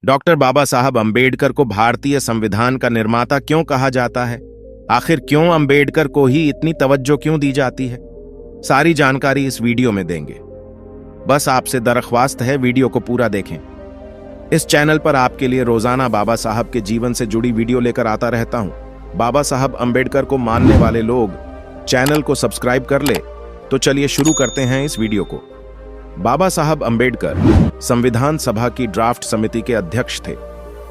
Doctor बाबा साहब अंबेडकर को भारतीय संविधान का निर्माता क्यों कहा जाता है? आखिर क्यों अंबेडकर को ही इतनी तवज्जो क्यों दी जाती है? सारी जानकारी इस वीडियो में देंगे। बस आपसे दरख्वास्त है, वीडियो को पूरा देखें। इस चैनल पर आपके लिए रोजाना बाबा साहब के जीवन से जुड़ी वीडियो लेकर आता रहता हूं। बाबा साहब अंबेडकर को मानने वाले लोग चैनल को सब्सक्राइब कर ले। तो चलिए शुरू करते हैं इस वीडियो को। बाबा साहब अंबेडकर संविधान सभा की ड्राफ्ट समिति के अध्यक्ष थे।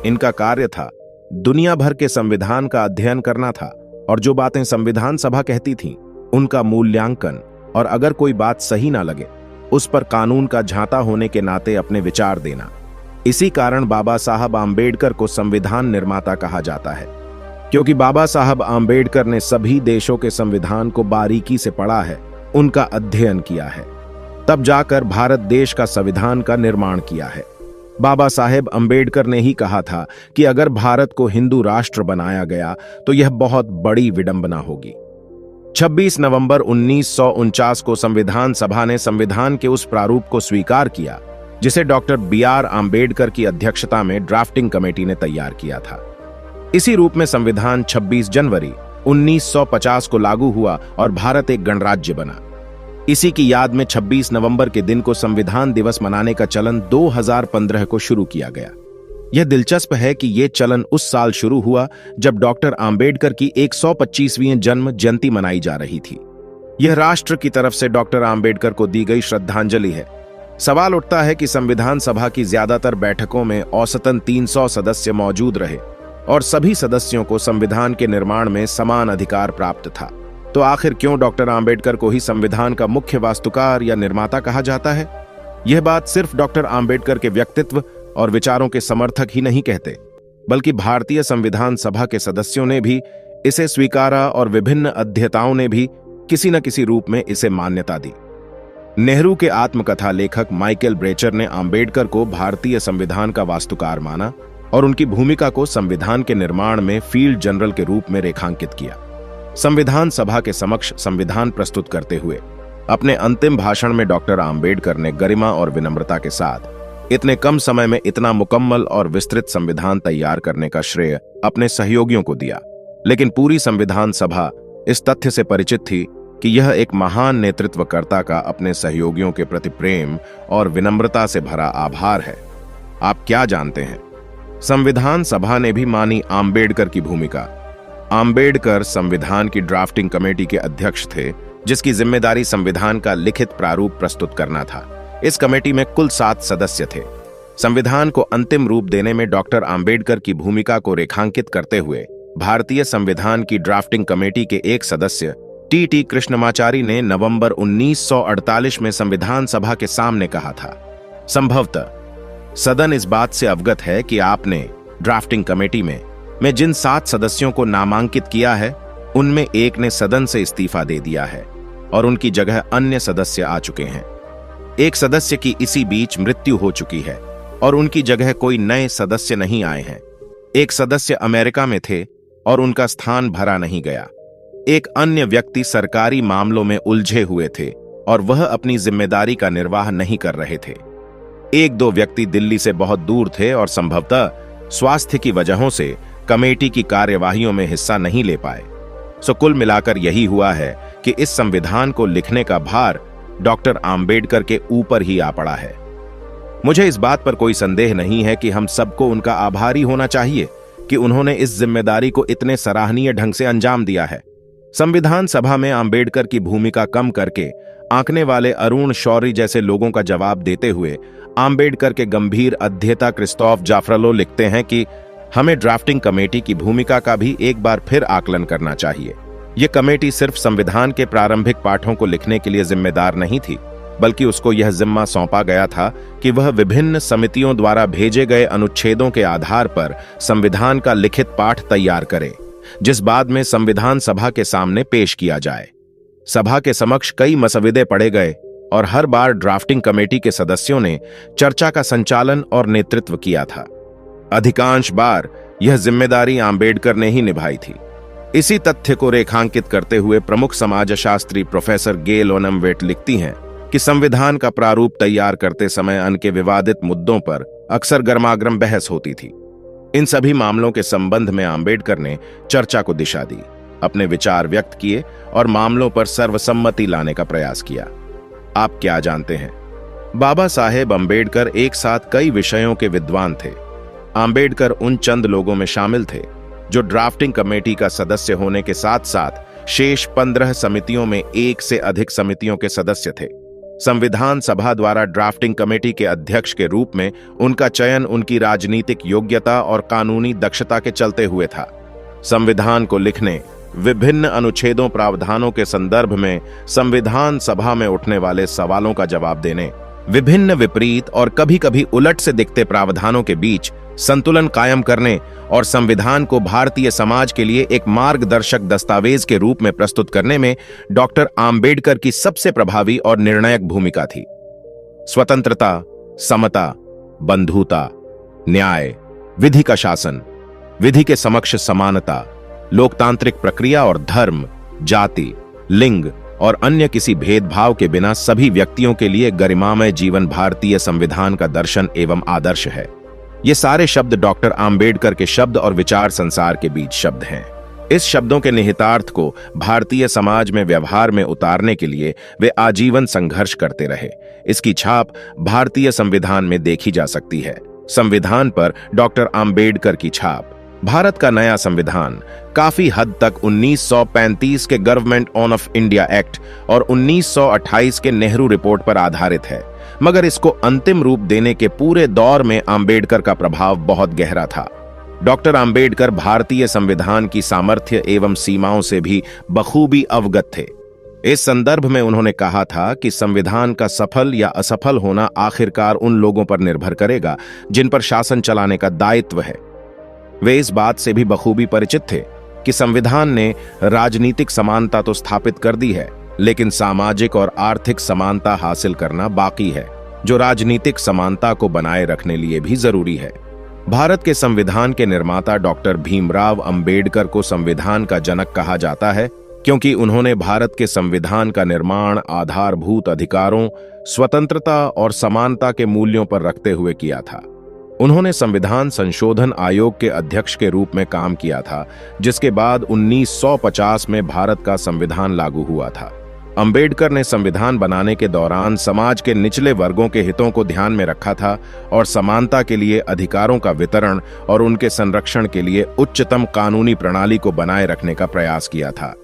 इनका कार्य था दुनिया भर के संविधान का अध्ययन करना था और जो बातें संविधान सभा कहती थीं, उनका मूल्यांकन और अगर कोई बात सही ना लगे उस पर कानून का झांता होने के नाते अपने विचार देना। इसी कारण बाबा साहब आम्बेडकर को संविधान निर्माता कहा जाता है, क्योंकि बाबा साहब आम्बेडकर ने सभी देशों के संविधान को बारीकी से पढ़ा है, उनका अध्ययन किया है, तब जाकर भारत देश का संविधान का निर्माण किया है। बाबा साहेब अंबेडकर ने ही कहा था कि अगर भारत को हिंदू राष्ट्र बनाया गया तो यह बहुत बड़ी विडंबना होगी। 26 नवंबर 1949 को संविधान सभा ने संविधान के उस प्रारूप को स्वीकार किया जिसे डॉक्टर BR आम्बेडकर की अध्यक्षता में ड्राफ्टिंग कमेटी ने तैयार किया था। इसी रूप में संविधान 26 जनवरी 1950 को लागू हुआ और भारत एक गणराज्य बना। इसी की याद में 26 नवंबर के दिन को संविधान दिवस मनाने का चलन 2015 को शुरू किया गया। यह दिलचस्प है कि यह चलन उस साल शुरू हुआ जब डॉक्टर आम्बेडकर की 125वीं जन्म जयंती मनाई जा रही थी। यह राष्ट्र की तरफ से डॉक्टर आम्बेडकर को दी गई श्रद्धांजलि है। सवाल उठता है कि संविधान सभा की ज्यादातर बैठकों में औसतन 300 सदस्य मौजूद रहे और सभी सदस्यों को संविधान के निर्माण में समान अधिकार प्राप्त था, तो आखिर क्यों डॉक्टर आम्बेडकर को ही संविधान का मुख्य वास्तुकार या निर्माता कहा जाता है? यह बात सिर्फ डॉक्टर आम्बेडकर के व्यक्तित्व और विचारों के समर्थक ही नहीं कहते, बल्कि भारतीय संविधान सभा के सदस्यों ने भी इसे स्वीकारा और विभिन्न अध्येताओं ने भी किसी न किसी रूप में इसे मान्यता दी। नेहरू के आत्मकथा लेखक माइकल ब्रेचर ने आम्बेडकर को भारतीय संविधान का वास्तुकार माना और उनकी भूमिका को संविधान के निर्माण में फील्ड जनरल के रूप में रेखांकित किया। संविधान सभा के समक्ष संविधान प्रस्तुत करते हुए अपने अंतिम भाषण में डॉक्टर आम्बेडकर ने गरिमा और विनम्रता के साथ इतने कम समय में इतना मुकम्मल और विस्तृत संविधान तैयार करने का श्रेय अपने सहयोगियों को दिया। लेकिन पूरी संविधान सभा इस तथ्य से परिचित थी कि यह एक महान नेतृत्वकर्ता का अपने सहयोगियों के प्रति प्रेम और विनम्रता से भरा आभार है। आप क्या जानते हैं? संविधान सभा ने भी मानी आम्बेडकर की भूमिका। आम्बेडकर संविधान की ड्राफ्टिंग कमेटी के अध्यक्ष थे, जिसकी जिम्मेदारी संविधान का लिखित प्रारूप प्रस्तुत करना था। इस कमेटी में कुल 7 सदस्य थे। संविधान को अंतिम रूप देने में डॉक्टर आम्बेडकर की भूमिका को रेखांकित करते हुए भारतीय संविधान की ड्राफ्टिंग कमेटी के एक सदस्य TT कृष्णमाचारी ने नवंबर 1948 में संविधान सभा के सामने कहा था, संभवतः सदन इस बात से अवगत है कि आपने ड्राफ्टिंग कमेटी में मैं जिन 7 सदस्यों को नामांकित किया है उनमें एक ने सदन से इस्तीफा दे दिया है और उनकी जगह अन्य सदस्य आ चुके हैं। एक सदस्य की इसी बीच मृत्यु हो चुकी है और उनकी जगह कोई नए सदस्य नहीं आए हैं। एक सदस्य अमेरिका में थे और उनका स्थान भरा नहीं गया। एक अन्य व्यक्ति सरकारी मामलों में उलझे हुए थे और वह अपनी जिम्मेदारी का निर्वाह नहीं कर रहे थे। 1-2 व्यक्ति दिल्ली से बहुत दूर थे और संभवतः स्वास्थ्य की वजहों से कमेटी की कार्यवाहियों में हिस्सा नहीं ले पाए। सो कुल मिलाकर यही हुआ है कि इस संविधान को लिखने का भार डॉक्टर आम्बेडकर के ऊपर ही आ पड़ा है। मुझे इस बात पर कोई संदेह नहीं है कि हम सबको उनका आभारी होना चाहिए कि उन्होंने इस जिम्मेदारी को इतने सराहनीय ढंग से अंजाम दिया है। संविधान सभा में आम्बेडकर की भूमिका कम करके आंकने वाले अरुण शौरी जैसे लोगों का जवाब देते हुए आम्बेडकर के गंभीर अध्येता क्रिस्तोफ जाफरालो लिखते हैं कि हमें ड्राफ्टिंग कमेटी की भूमिका का भी एक बार फिर आकलन करना चाहिए। यह कमेटी सिर्फ संविधान के प्रारंभिक पाठों को लिखने के लिए जिम्मेदार नहीं थी, बल्कि उसको यह जिम्मा सौंपा गया था कि वह विभिन्न समितियों द्वारा भेजे गए अनुच्छेदों के आधार पर संविधान का लिखित पाठ तैयार करे, जिस बाद में संविधान सभा के सामने पेश किया जाए। सभा के समक्ष कई मसविदे पढ़े गए और हर बार ड्राफ्टिंग कमेटी के सदस्यों ने चर्चा का संचालन और नेतृत्व किया था। अधिकांश बार यह जिम्मेदारी आम्बेडकर ने ही निभाई थी। इसी तथ्य को रेखांकित करते हुए प्रमुख समाजशास्त्री प्रोफेसर गेल ओनमवेट लिखती हैं कि संविधान का प्रारूप तैयार करते समय अनके विवादित मुद्दों पर अक्सर गर्मागर्म बहस होती थी। इन सभी मामलों के संबंध में आंबेडकर ने चर्चा को दिशा दी, अपने विचार व्यक्त किए और मामलों पर सर्वसम्मति लाने का प्रयास किया। आप क्या जानते हैं, बाबा साहेब आंबेडकर एक साथ कई विषयों के विद्वान थे। आंबेडकर उन चंद लोगों में शामिल थे जो ड्राफ्टिंग कमेटी का सदस्य होने के साथ साथ शेष 15 समितियों में एक से अधिक समितियों के सदस्य थे। संविधान सभा द्वारा ड्राफ्टिंग कमेटी के अध्यक्ष के रूप में उनका चयन उनकी राजनीतिक योग्यता और कानूनी दक्षता के चलते हुए था। संविधान को लिखने, विभिन्न अनुच्छेदों प्रावधानों के संदर्भ में संविधान सभा में उठने वाले सवालों का जवाब देने, विभिन्न विपरीत और कभी-कभी उलट से दिखते प्रावधानों के बीच संतुलन कायम करने और संविधान को भारतीय समाज के लिए एक मार्गदर्शक दस्तावेज के रूप में प्रस्तुत करने में डॉक्टर आंबेडकर की सबसे प्रभावी और निर्णायक भूमिका थी। स्वतंत्रता, समता, बंधुता, न्याय, विधि का शासन, विधि के समक्ष समानता, लोकतांत्रिक प्रक्रिया और धर्म, जाति, लिंग और अन्य किसी भेदभाव के बिना सभी व्यक्तियों के लिए गरिमामय जीवन भारतीय संविधान का दर्शन एवं आदर्श है। ये सारे शब्द डॉक्टर आंबेडकर के शब्द और विचार संसार के बीच शब्द हैं। इस शब्दों के निहितार्थ को भारतीय समाज में व्यवहार में उतारने के लिए वे आजीवन संघर्ष करते रहे। इसकी छाप भारतीय संविधान में देखी जा सकती है। संविधान पर डॉक्टर आंबेडकर की छाप। भारत का नया संविधान काफी हद तक 1935 के गवर्नमेंट ऑफ इंडिया एक्ट और 1928 के नेहरू रिपोर्ट पर आधारित है, मगर इसको अंतिम रूप देने के पूरे दौर में आंबेडकर का प्रभाव बहुत गहरा था। डॉक्टर आंबेडकर भारतीय संविधान की सामर्थ्य एवं सीमाओं से भी बखूबी अवगत थे। इस संदर्भ में उन्होंने कहा था कि संविधान का सफल या असफल होना आखिरकार उन लोगों पर निर्भर करेगा जिन पर शासन चलाने का दायित्व है। वे इस बात से भी बखूबी परिचित थे कि संविधान ने राजनीतिक समानता तो स्थापित कर दी है, लेकिन सामाजिक और आर्थिक समानता हासिल करना बाकी है, जो राजनीतिक समानता को बनाए रखने लिए भी जरूरी है। भारत के संविधान के निर्माता डॉक्टर भीमराव अंबेडकर को संविधान का जनक कहा जाता है, क्योंकि उन्होंने भारत के संविधान का निर्माण आधारभूत अधिकारों, स्वतंत्रता और समानता के मूल्यों पर रखते हुए किया था। उन्होंने संविधान संशोधन आयोग के अध्यक्ष के रूप में काम किया था, जिसके बाद 1950 में भारत का संविधान लागू हुआ था। अंबेडकर ने संविधान बनाने के दौरान समाज के निचले वर्गों के हितों को ध्यान में रखा था और समानता के लिए अधिकारों का वितरण और उनके संरक्षण के लिए उच्चतम कानूनी प्रणाली को बनाए रखने का प्रयास किया था।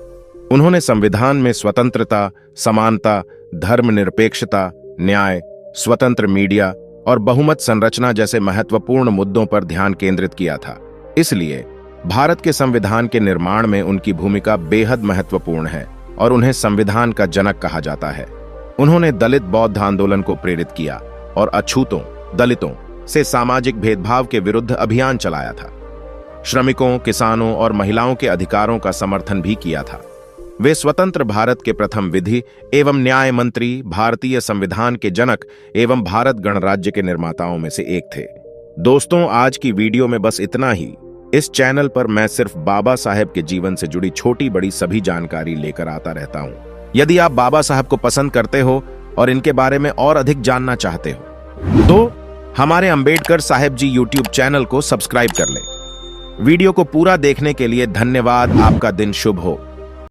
उन्होंने संविधान में स्वतंत्रता, समानता, धर्मनिरपेक्षता, न्याय, स्वतंत्र मीडिया और बहुमत संरचना जैसे महत्वपूर्ण मुद्दों पर ध्यान केंद्रित किया था। इसलिए भारत के संविधान के निर्माण में उनकी भूमिका बेहद महत्वपूर्ण है और उन्हें संविधान का जनक कहा जाता है। उन्होंने दलित बौद्ध आंदोलन को प्रेरित किया और अछूतों, दलितों से सामाजिक भेदभाव के विरुद्ध अभियान चलाया था। श्रमिकों, किसानों और महिलाओं के अधिकारों का समर्थन भी किया था। वे स्वतंत्र भारत के प्रथम विधि एवं न्याय मंत्री, भारतीय संविधान के जनक एवं भारत गणराज्य के निर्माताओं में से एक थे। दोस्तों, आज की वीडियो में बस इतना ही। इस चैनल पर मैं सिर्फ बाबा साहेब के जीवन से जुड़ी छोटी बड़ी सभी जानकारी लेकर आता रहता हूं। यदि आप बाबा साहब को पसंद करते हो और इनके बारे में और अधिक जानना चाहते हो तो हमारे अंबेडकर साहेब जी यूट्यूब चैनल को सब्सक्राइब कर लें। वीडियो को पूरा देखने के लिए धन्यवाद। आपका दिन शुभ हो।